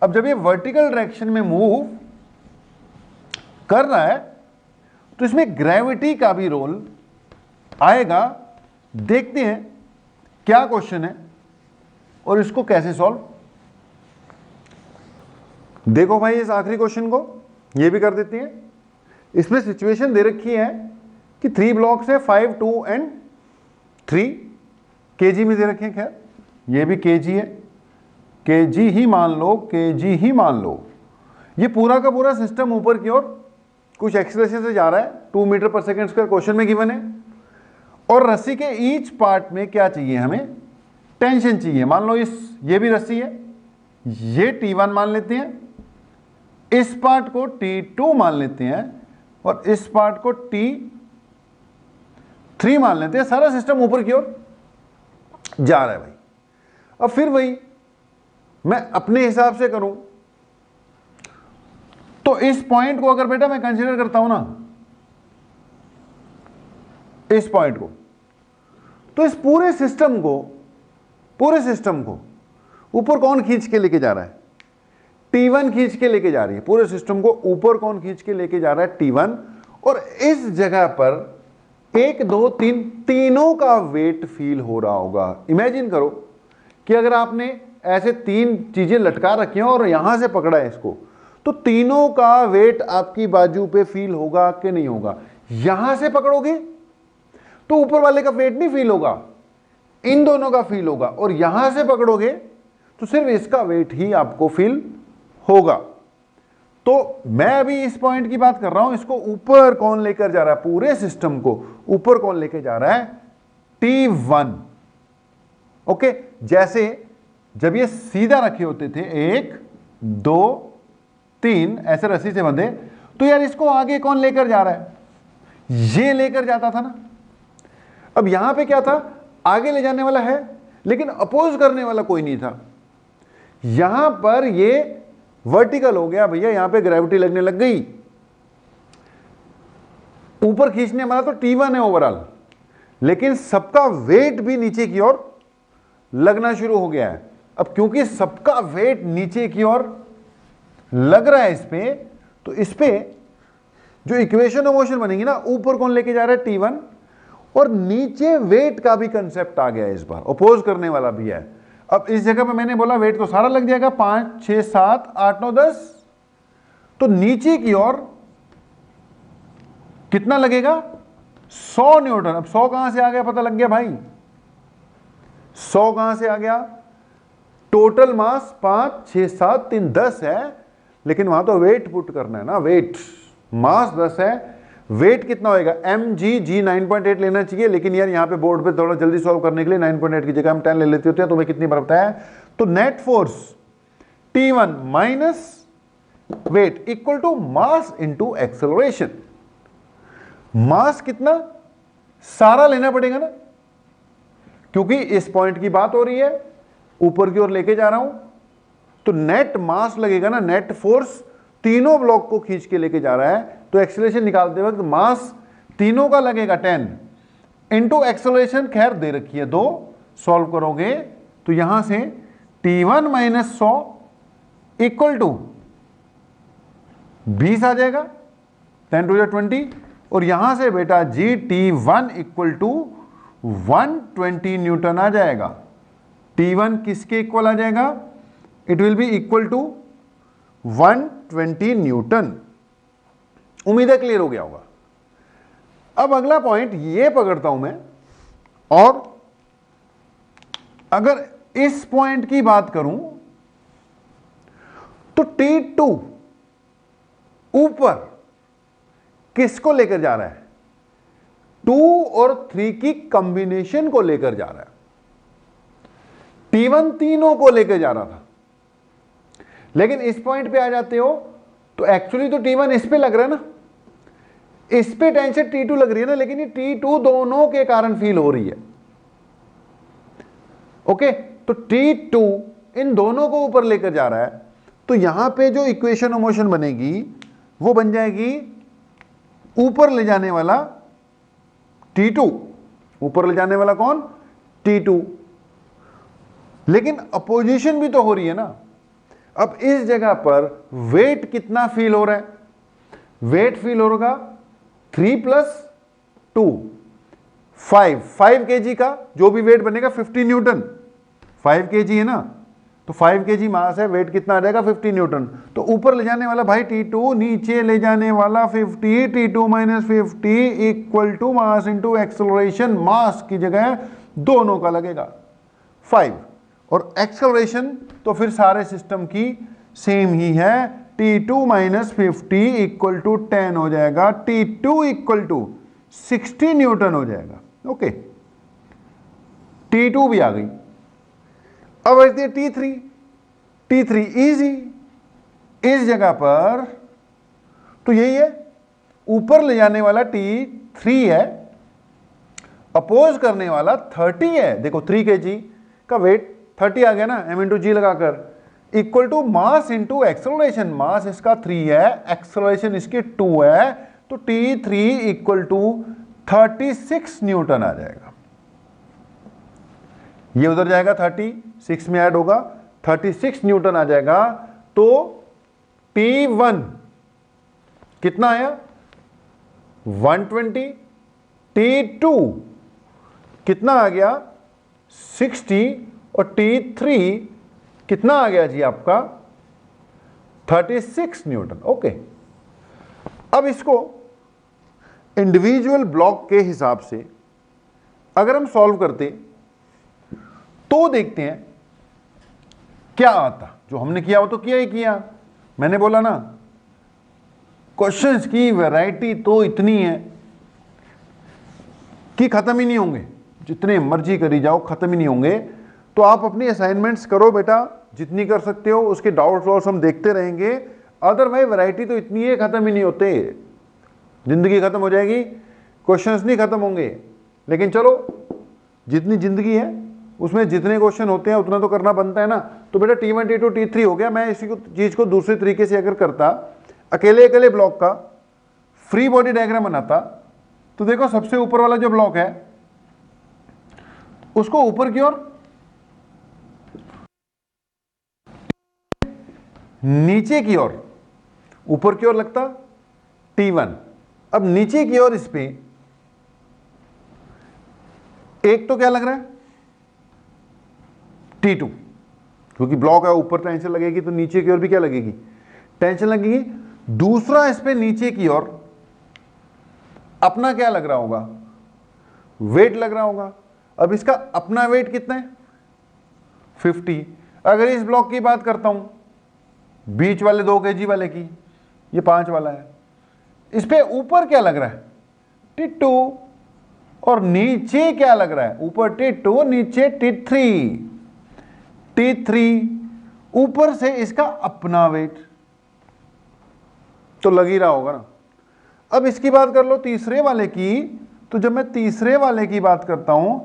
अब जब ये वर्टिकल डायरेक्शन में मूव कर रहा है तो इसमें ग्रेविटी का भी रोल आएगा। देखते हैं क्या क्वेश्चन है और इसको कैसे सॉल्व। देखो भाई इस आखिरी क्वेश्चन को ये भी कर देते हैं। इसमें सिचुएशन दे रखी है कि 3 ब्लॉक्स है 5, 2 एंड 3 केजी में दे रखे हैं। खैर ये भी केजी है, केजी ही मान लो। ये पूरा का पूरा सिस्टम ऊपर की ओर कुछ एक्सेलरेशन से जा रहा है, 2 मीटर पर सेकेंड स्क्वायर क्वेश्चन में गिवन है। और रस्सी के ईच पार्ट में क्या चाहिए हमें, टेंशन चाहिए। मान लो ये भी रस्सी है, ये T1 मान लेते हैं, इस पार्ट को T2 मान लेते हैं और इस पार्ट को T3 मान लेते हैं। सारा सिस्टम ऊपर की ओर जा रहा है भाई। अब फिर वही मैं अपने हिसाब से करूं तो इस पॉइंट को अगर बेटा मैं कंसीडर करता हूं ना, इस पॉइंट को, तो इस पूरे सिस्टम को ऊपर कौन खींच के लेके जा रहा है? T1 खींच के लेके जा रही है पूरे सिस्टम को, ऊपर कौन खींच के लेके जा रहा है? T1। और इस जगह पर 1 2 3 तीनों का वेट फील हो रहा होगा। इमेजिन करो कि अगर आपने ऐसे 3 चीजें लटका रखी हैं और यहां से पकड़ा है इसको, तो तीनों का वेट आपकी बाजू पे फील होगा कि नहीं होगा? यहां से पकड़ोगे तो ऊपर वाले का वेट नहीं फील होगा, इन दोनों का फील होगा, और यहां से पकड़ोगे तो सिर्फ इसका वेट ही आपको फील होगा। तो मैं अभी इस पॉइंट की बात कर रहा हूं, इसको ऊपर कौन लेकर जा रहा है? पूरे सिस्टम को ऊपर कौन लेकर जा रहा है? T1। ओके, जैसे जब ये सीधा रखे होते थे 1 2 3 ऐसे रस्सी से बंधे, तो यार इसको आगे कौन लेकर जा रहा है? ये लेकर जाता था ना। अब यहां पे क्या था? आगे ले जाने वाला है लेकिन अपोज करने वाला कोई नहीं था। यहां पर ये वर्टिकल हो गया भैया, यहां पे ग्रेविटी लगने लग गई। ऊपर खींचने वाला तो T1 है ओवरऑल, लेकिन सबका वेट भी नीचे की ओर लगना शुरू हो गया है। अब क्योंकि सबका वेट नीचे की ओर लग रहा है इस पे, तो इस पे जो इक्वेशन ऑफ मोशन बनेगी ना, ऊपर कौन लेके जा रहा है? T1, और नीचे वेट का भी कंसेप्ट आ गया है इस बार, अपोज करने वाला भी है। अब इस जगह पे मैंने बोला वेट तो सारा लग जाएगा, 5 6 7 8 9 10, तो नीचे की ओर कितना लगेगा? 100 न्यूटन। अब 100 कहां से आ गया? पता लग गया भाई, 100 कहां से आ गया? टोटल मास 5 6 7 3 10 है, लेकिन वहां तो वेट पुट करना है ना, वेट। मास 10 है, वेट कितना होएगा? mg 9.8 लेना चाहिए, लेकिन यार यहां पे बोर्ड पे थोड़ा जल्दी सॉल्व करने के लिए 9.8 की जगह हम 10 ले लेते होते हैं, तो भाई कितनी बराबर है? तो net force T1 minus weight equal to mass into acceleration. Mass कितना? सारा लेना पड़ेगा ना, क्योंकि इस पॉइंट की बात हो रही है, ऊपर की ओर लेके जा रहा हूं, तो नेट मास लगेगा ना, नेट फोर्स तीनों ब्लॉक को खींच के लेके जा रहा है, तो एक्सेलरेशन निकालते वक्त मास तीनों का लगेगा 10 इंटू एक्सेलरेशन खैर दे रखी है 2, सॉल्व करोगे तो यहां से T1 माइनस 100 इक्वल टू 20 आ जाएगा, 10 टू 20, और यहां से बेटा जी T1 इक्वल टू 120 न्यूटन आ जाएगा। T1 किसके इक्वल आ जाएगा? It will be equal to 120 newton. उम्मीद है क्लियर हो गया होगा। अब अगला पॉइंट ये पकड़ता हूं मैं, और अगर इस पॉइंट की बात करूं तो T2 ऊपर किसको लेकर जा रहा है? 2 और 3 की कॉम्बिनेशन को लेकर जा रहा है। T1 तीनों को लेकर जा रहा था, लेकिन इस पॉइंट पे आ जाते हो तो एक्चुअली तो T1 इस पे लग रहा है ना, इस पे टेंशन T2 लग रही है ना, लेकिन ये T2 दोनों के कारण फील हो रही है। ओके, तो T2 इन दोनों को ऊपर लेकर जा रहा है, तो यहां पे जो इक्वेशन ऑफ मोशन बनेगी वो बन जाएगी ऊपर ले जाने वाला T2। ऊपर ले जाने वाला कौन? T2। लेकिन अपोजिशन भी तो हो रही है ना। अब इस जगह पर वेट कितना फील हो रहा है? वेट फील होगा 3 + 2 5 kg का जो भी वेट बनेगा 50 न्यूटन। 5 kg है ना, तो 5 kg मास है, वेट कितना आ जाएगा? 50 न्यूटन। तो ऊपर ले जाने वाला भाई T2, नीचे ले जाने वाला 50, T2 minus 50 equal to mass into acceleration. Mass की जगह दोनों का लगेगा 5, और एक्सेलरेशन तो फिर सारे सिस्टम की सेम ही है, T2 माइनस 50 इक्वल टू 10 हो जाएगा, T2 इक्वल टू 60 न्यूटन हो जाएगा। ओके, T2 भी आ गई। अब आती है T3। T3 इजी, इस जगह पर तो यही है, ऊपर ले जाने वाला T3 है, अपोज करने वाला 30 है, देखो 3 kg का वेट 30 आ गया ना, m इंटू जी लगाकर, equal to mass into acceleration, mass इसका 3 है, एक्सेलरेशन इसकी 2 है, तो T3 इक्वल टू 36 न्यूटन आ जाएगा। ये उधर जाएगा 36 में ऐड होगा, 36 न्यूटन आ जाएगा। तो T1 कितना आया 120, T2 कितना आ गया 60 और T3 कितना आ गया जी आपका 36 न्यूटन। ओके, अब इसको इंडिविजुअल ब्लॉक के हिसाब से अगर हम सॉल्व करते तो देखते हैं क्या आता। जो हमने किया वो तो किया ही किया, मैंने बोला ना क्वेश्चंस की वैरायटी तो इतनी है कि खत्म ही नहीं होंगे, जितने मर्जी करी जाओ खत्म ही नहीं होंगे। तो आप अपनी असाइनमेंट्स करो बेटा, जितनी कर सकते हो, उसके डाउट्स वॉट्स हम देखते रहेंगे। अदरवाइज वैरायटी तो इतनी है, खत्म ही नहीं होते, जिंदगी खत्म हो जाएगी, क्वेश्चंस नहीं खत्म होंगे। लेकिन चलो, जितनी जिंदगी है उसमें जितने क्वेश्चन होते हैं उतना तो करना बनता है ना। तो बेटा T1 T2 T3 हो गया। मैं इसी चीज को दूसरे तरीके से अगर करता, अकेले अकेले ब्लॉक का फ्री बॉडी डायग्राम बनाता, तो देखो सबसे ऊपर वाला जो ब्लॉक है उसको ऊपर की ओर, नीचे की ओर, ऊपर की ओर लगता T1। अब नीचे की ओर इस पे एक तो क्या लग रहा है T2, क्योंकि ब्लॉक है ऊपर टेंशन लगेगी तो नीचे की ओर भी क्या लगेगी, टेंशन लगेगी। दूसरा इस पे नीचे की ओर अपना क्या लग रहा होगा, वेट लग रहा होगा। अब इसका अपना वेट कितना है 50। अगर इस ब्लॉक की बात करता हूं, बीच वाले 2 kg वाले की, ये 5 वाला है, इस पे ऊपर क्या लग रहा है T2 और नीचे क्या लग रहा है, ऊपर T2 नीचे T3। T3 ऊपर से इसका अपना वेट तो लग ही रहा होगा ना। अब इसकी बात कर लो तीसरे वाले की, तो जब मैं तीसरे वाले की बात करता हूं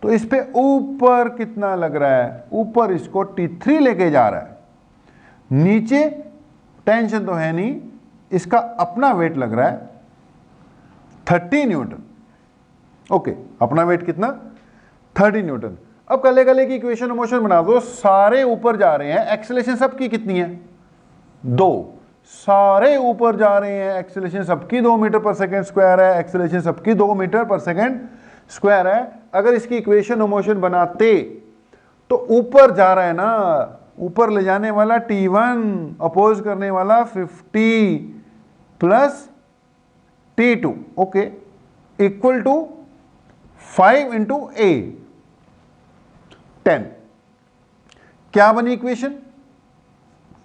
तो इस पे ऊपर कितना लग रहा है, ऊपर इसको T3 लेके जा रहा है, नीचे टेंशन तो है नहीं, इसका अपना वेट लग रहा है 30 न्यूटन। ओके, अपना वेट कितना 30 न्यूटन। अब कले कले की इक्वेशन मोशन बना दो, सारे ऊपर जा रहे हैं, एक्सेलरेशन सबकी कितनी है 2, सारे ऊपर जा रहे हैं, एक्सेलरेशन सबकी 2 मीटर पर सेकेंड स्क्वायर है, एक्सेलरेशन सबकी 2 मीटर पर सेकेंड स्क्वायर है। अगर इसकी इक्वेशन मोशन बनाते तो ऊपर जा रहा है ना, ऊपर ले जाने वाला T1, अपोज करने वाला 50 plus T2, okay, equal to 5 into A 10। क्या बनी equation,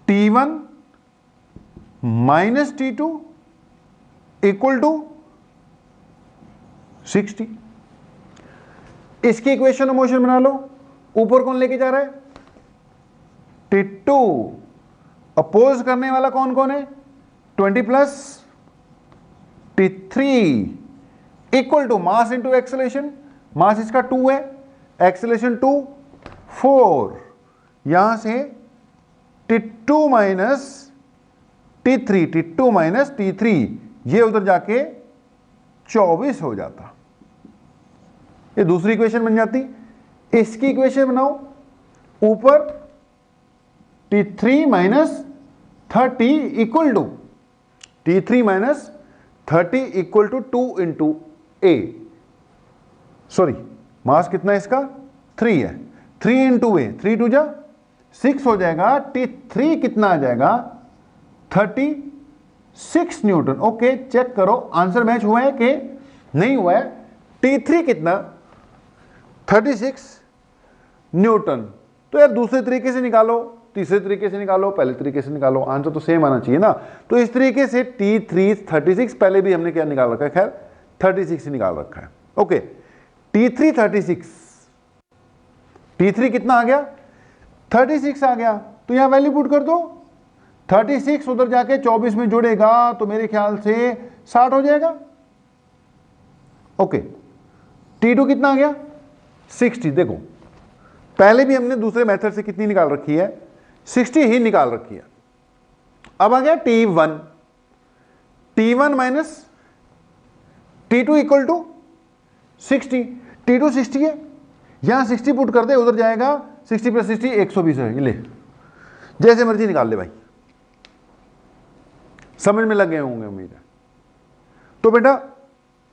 T1 minus T2 equal to 60। इसकी इक्वेशन मोशन बना लो, ऊपर कौन लेके जा रहा है T2, अपोज करने वाला कौन कौन है 20 plus T3 equal to mass into acceleration, mass इसका 2 है, एक्सेलरेशन 2 4, यहां से T2 minus T3, T2 minus T3, ये उधर जाके 24 हो जाता। ये दूसरी इक्वेशन बन जाती। इसकी इक्वेशन बनाओ, ऊपर T3 minus 30 equal to T3 minus 30 equal to 2 into A, sorry mass कितना है इसका 3 है, 3 इंटू A, 3 टू जा 6 हो जाएगा। T3 कितना आ जाएगा 36 न्यूटन। ओके, चेक करो आंसर मैच हुआ है कि नहीं हुआ है। T3 कितना 36 न्यूटन। तो यार दूसरे तरीके से निकालो, तीसरे तरीके से निकालो, पहले तरीके से निकालो, आंसर तो सेम आना चाहिए ना। तो इस तरीके से T3 36, पहले भी हमने क्या निकाल रखा है, खैर 36 ही निकाल रखा है। ओके, T3 36, T3 कितना आ गया 36 आ गया। तो यहां वैल्यू पुट कर दो, 36 उधर जाके 24 में जुड़ेगा तो मेरे ख्याल से 60 हो जाएगा। ओके, T2 कितना आ गया 60। देखो पहले भी हमने दूसरे मेथड से कितनी निकाल रखी है 60 ही निकाल रखी है। अब आ गया T1, T1 minus T2 equal to 60। T2 60 है, यहां 60 पुट कर दे, उधर जाएगा 60 प्लस 60 120 है। ये ले जैसे मर्जी निकाल ले भाई, समझ में लग गए होंगे उम्मीद है। तो बेटा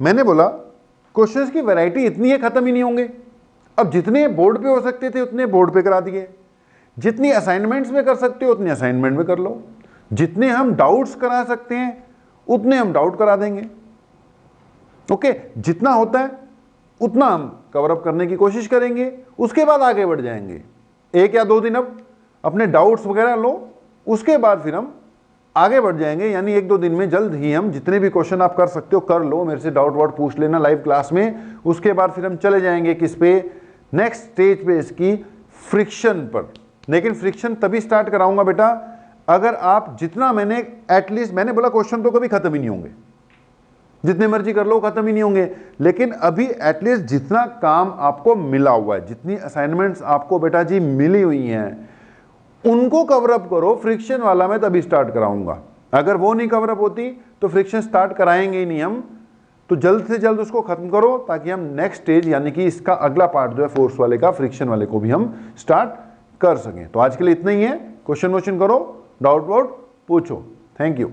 मैंने बोला क्वेश्चंस की वैरायटी इतनी है खत्म ही नहीं होंगे। अब जितने बोर्ड पे हो सकते थे उतने बोर्ड पे करा दिए, जितनी असाइनमेंट्स में कर सकते हो उतनी असाइनमेंट में कर लो, जितने हम डाउट्स करा सकते हैं उतने हम डाउट करा देंगे। ओके, जितना होता है उतना हम कवर अप करने की कोशिश करेंगे, उसके बाद आगे बढ़ जाएंगे। 1 या 2 दिन अब अपने डाउट्स वगैरह लो, उसके बाद फिर हम आगे बढ़ जाएंगे। यानी 1-2 दिन में जल्द ही हम जितने भी क्वेश्चन आप कर सकते हो कर लो, मेरे से डाउट वाउट पूछ लेना लाइव क्लास में। उसके बाद फिर हम चले जाएंगे किस पे, नेक्स्ट स्टेज पे, इसकी फ्रिक्शन पर। लेकिन फ्रिक्शन तभी स्टार्ट कराऊंगा बेटा अगर आप जितना मैंने एटलीस्ट, मैंने बोला क्वेश्चन तो कभी खत्म ही नहीं होंगे, जितने मर्जी कर लो खत्म ही नहीं होंगे, लेकिन अभी एटलीस्ट जितना काम आपको मिला हुआ है, जितनी असाइनमेंट्स आपको बेटा जी मिली हुई हैं उनको कवर अप करो। फ्रिक्शन वाला मैं तभी स्टार्ट कराऊंगा, अगर वो नहीं कवर अप होती तो फ्रिक्शन स्टार्ट कराएंगे ही नहीं हम। तो जल्द से जल्द उसको खत्म करो ताकि हम नेक्स्ट स्टेज यानी कि इसका अगला पार्ट जो है फोर्स वाले का, फ्रिक्शन वाले को भी हम स्टार्ट कर सकें। तो आज के लिए इतना ही है। क्वेश्चन वोश्चन करो, डाउट वाउट पूछो। Thank you.